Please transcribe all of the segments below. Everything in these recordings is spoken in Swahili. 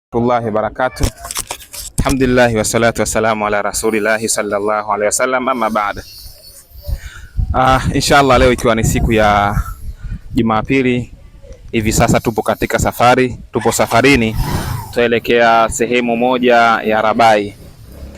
Warahmatullahi wabarakatuh. Alhamdulillah wassalatu wassalamu ala rasulillahi sallallahu alaihi wasallam, amma baada. Inshallah leo ikiwa ni siku ya Jumapili, hivi sasa tupo katika safari, tupo safarini, tuelekea sehemu moja ya Rabai.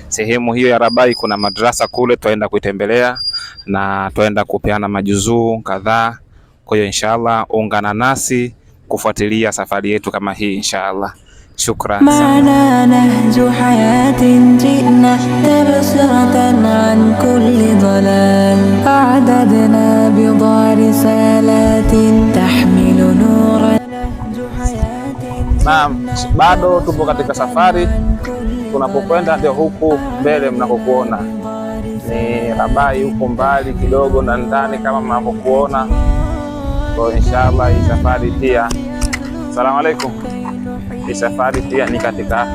Sehemu hiyo ya Rabai kuna madrasa kule, tutaenda kuitembelea na tutaenda kupeana majuzuu kadhaa. Kwa hiyo inshallah ungana nasi kufuatilia safari yetu kama hii inshallah. Shukran. معنا نهج حياة جئنا تبصرة عن كل ضلال أعددنا بضع رسالات تحمل نورا. Naam, bado tupo katika safari. Tunapokwenda ndio huku mbele mnakokuona ni Rabai, huko mbali kidogo na ndani kama mnakokuona. Kwa inshallah hii safari pia, asalamu alaykum, hii safari pia ni katika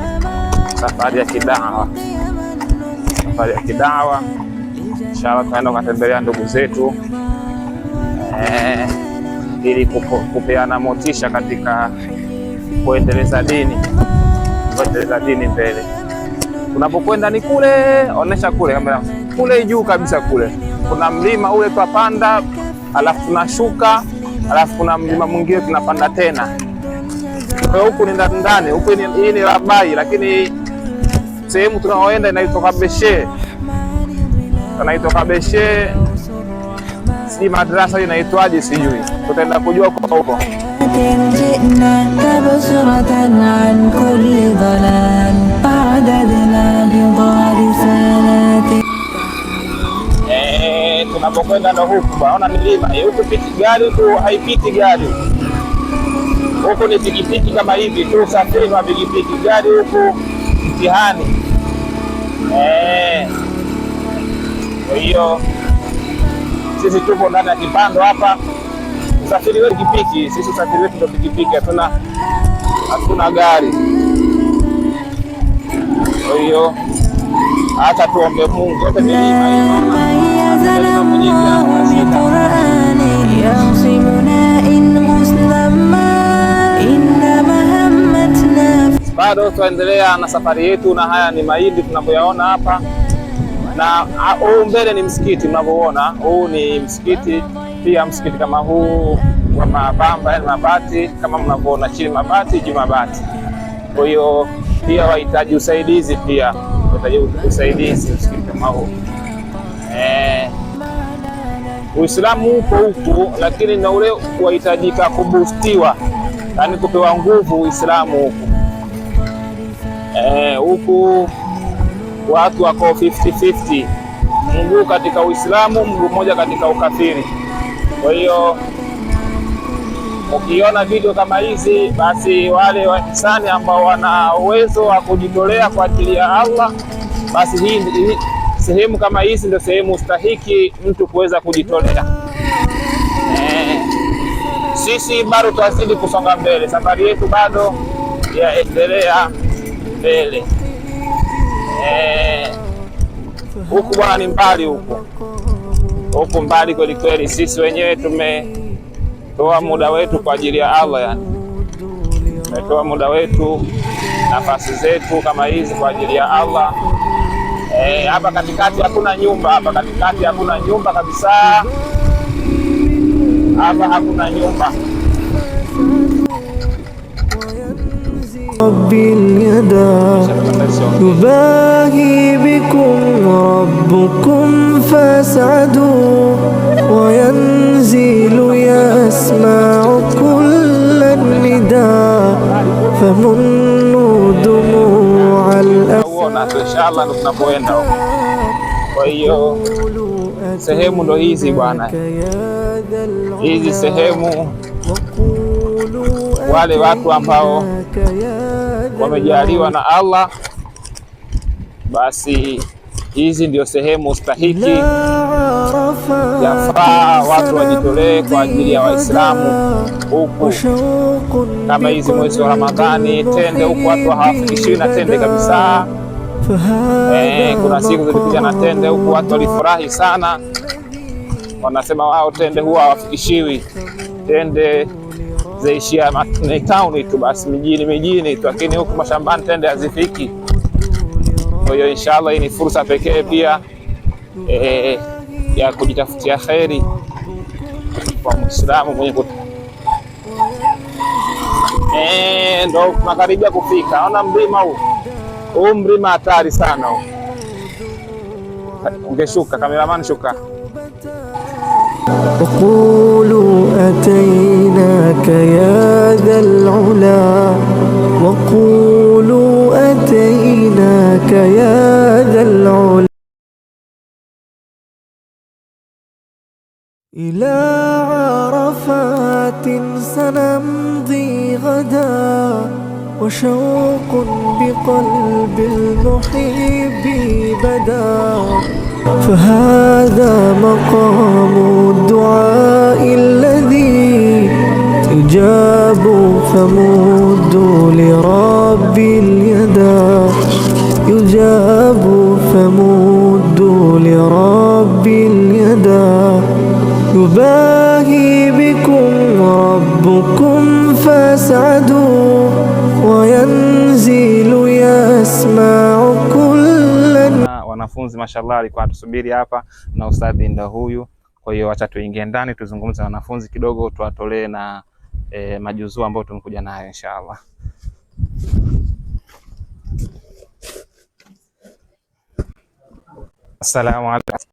safari ya kidawa, safari ya kidawa. Inshallah tunaenda kutembelea ndugu zetu ili kupeana motisha katika kuendeleza dini, mbele. Tunapokwenda ni kule, onesha kule kamera, kule juu kabisa kule kuna mlima ule tunapanda, alafu tunashuka, alafu kuna mlima mwingine tunapanda tena. Kwa huku ni ndani, huku hii ni Rabai, lakini sehemu tunaoenda inaitwa Kabeshe. Inaitwa Kabeshe, si madrasa inaitwaje sijui, tutaenda kujua kwa huko. Tunapokwenda ndo huku, naona milima huku, piti gari huku, haipiti gari huku, ni pikipiki kama hivi tu, usafiri wa pikipiki. Gari huku mtihani. Kwa hiyo sisi tupo ndani ya kipando hapa, usafiri wetu pikipiki. Sisi usafiri wetu ndio pikipiki, hatuna gari. Kwa hiyo acha tuombe Mungu, yote milima hii bado tuendelea na safari yetu, na haya ni mahindi tunavyoyaona hapa, na huu mbele ni msikiti mnavyoona. Huu ni msikiti pia, msikiti kama huu wa mabamba, yani mabati kama mnavyoona, chini mabati, juu mabati. Kwa hiyo pia wahitaji usaidizi, pia wahitaji usaidizi msikiti kama huu. Uislamu uko huku, lakini na ule wahitajika kubustiwa, yani kupewa nguvu Uislamu huku. Huku watu wako 50-50, mguu katika Uislamu, mguu mmoja katika ukafiri. Kwa hiyo ukiona video kama hizi, basi wale wahisani ambao wana uwezo wa kujitolea kwa ajili ya Allah, basi hii sehemu kama hizi ndio sehemu stahiki mtu kuweza kujitolea. Sisi bado tuazidi kusonga mbele, safari yetu bado yaendelea mbele. Huku bwana ni mbali, huku mbali kweli kweli. Sisi wenyewe tumetoa muda wetu kwa ajili ya Allah, yani tumetoa muda wetu, nafasi zetu kama hizi kwa ajili ya Allah. Hapa katikati hakuna nyumba, hapa katikati hakuna nyumba kabisa, hapa hakuna nyumba. Rabbil yada yubahi bikum rabbukum fas'adu wa yanzilu yasma'u kulla nida famunnu dumu'al inshallah tunapoenda huko. Kwa hiyo sehemu ndo hizi bwana, hizi sehemu wale watu ambao wamejaliwa na Allah, basi hizi ndio sehemu stahiki, yafaa watu wajitolee kwa ajili ya Waislamu huku. Kama hizi mwezi wa Ramadhani, tende huku watu hawafikishiwi na tende kabisa. Kuna siku zilikuja na tende huku, watu walifurahi sana, wanasema wao tende huwa hawafikishiwi. Tende zaishia ni town tu basi, mijini tu, lakini huku mashambani tende hazifiki. Kwa hiyo inshallah hii ni fursa pekee pia ya kujitafutia kheri kwa Muislamu mwenye ndo tunakaribia kufika. Naona mlima huu mlima hatari sana huu. Ungeshuka kameraman, shuka. وقولوا أتيناك يا ذا العلا وقولوا أتيناك يا ذا العلا إلى عرفات سنمضي غدا وشوق بقلب المحب بدا فهذا مقام الدعاء الذي يجاب فمدوا لرب اليدا يجاب فمدوا لرب اليدا يباهي بكم ربكم فاسعدوا وينزل يسمع كل. Wanafunzi mashallah alikuwa atusubiri hapa na ustadhi ndio huyu. Kwa hiyo acha tuingie ndani tuzungumze na wanafunzi kidogo, tuwatolee na majuzuu ambayo tumekuja nayo inshallah. Assalamu alaykum.